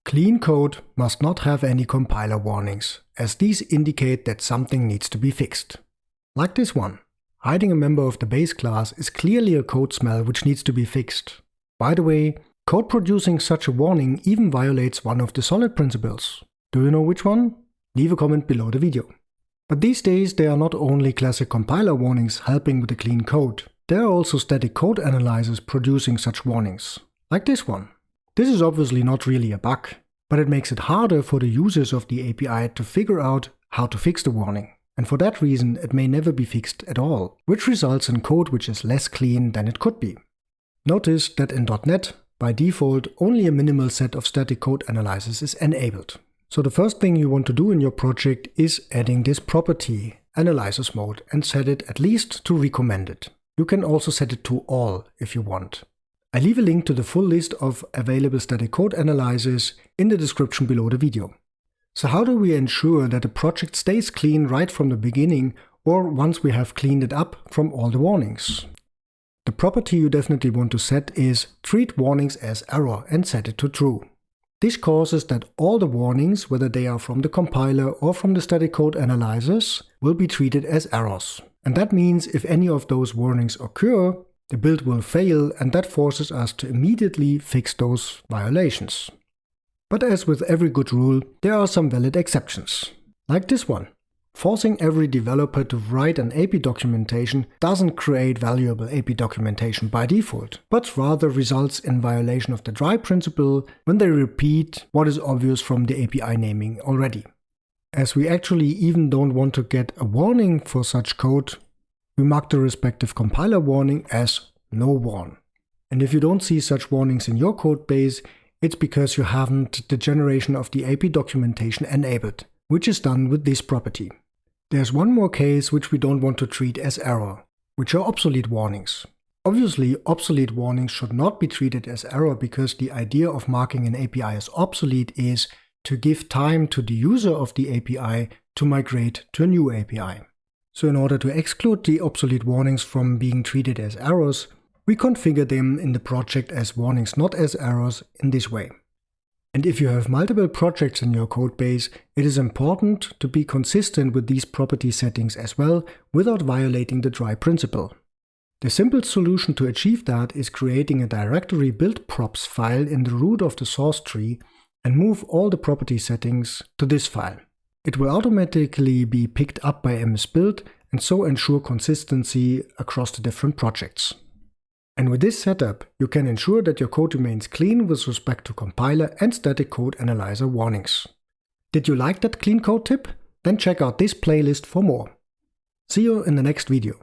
Clean code must not have any compiler warnings, as these indicate that something needs to be fixed. Like this one. Hiding a member of the base class is clearly a code smell which needs to be fixed. By the way, code producing such a warning even violates one of the solid principles. Do you know which one? Leave a comment below the video. But these days there are not only classic compiler warnings helping with the clean code, there are also static code analyzers producing such warnings. Like this one. This is obviously not really a bug, but it makes it harder for the users of the API to figure out how to fix the warning. And for that reason it may never be fixed at all, which results in code which is less clean than it could be. Notice that in .NET, by default, only a minimal set of static code analyzers is enabled. So the first thing you want to do in your project is adding this property, analyzers mode, and set it at least to recommended. You can also set it to all if you want. I leave a link to the full list of available static code analyzers in the description below the video. So how do we ensure that the project stays clean right from the beginning or once we have cleaned it up from all the warnings? The property you definitely want to set is treat warnings as error and set it to true. This causes that all the warnings, whether they are from the compiler or from the static code analyzers, will be treated as errors. And that means if any of those warnings occur, the build will fail, and that forces us to immediately fix those violations. But as with every good rule, there are some valid exceptions. Like this one. Forcing every developer to write an AP documentation doesn't create valuable AP documentation by default, but rather results in violation of the dry principle when they repeat what is obvious from the API naming already. As we actually even don't want to get a warning for such code, we mark the respective compiler warning as no warn. And if you don't see such warnings in your code base, it's because you haven't the generation of the AP documentation enabled, which is done with this property. There's one more case which we don't want to treat as error, which are obsolete warnings. Obviously, obsolete warnings should not be treated as error because the idea of marking an API as obsolete is to give time to the user of the API to migrate to a new API. So in order to exclude the obsolete warnings from being treated as errors, we configure them in the project as warnings, not as errors, in this way. And if you have multiple projects in your codebase, it is important to be consistent with these property settings as well, without violating the dry principle. The simple solution to achieve that is creating a directory build props file in the root of the source tree and move all the property settings to this file. It will automatically be picked up by MS-Build and so ensure consistency across the different projects. And with this setup, you can ensure that your code remains clean with respect to compiler and static code analyzer warnings. Did you like that clean code tip? Then check out this playlist for more. See you in the next video.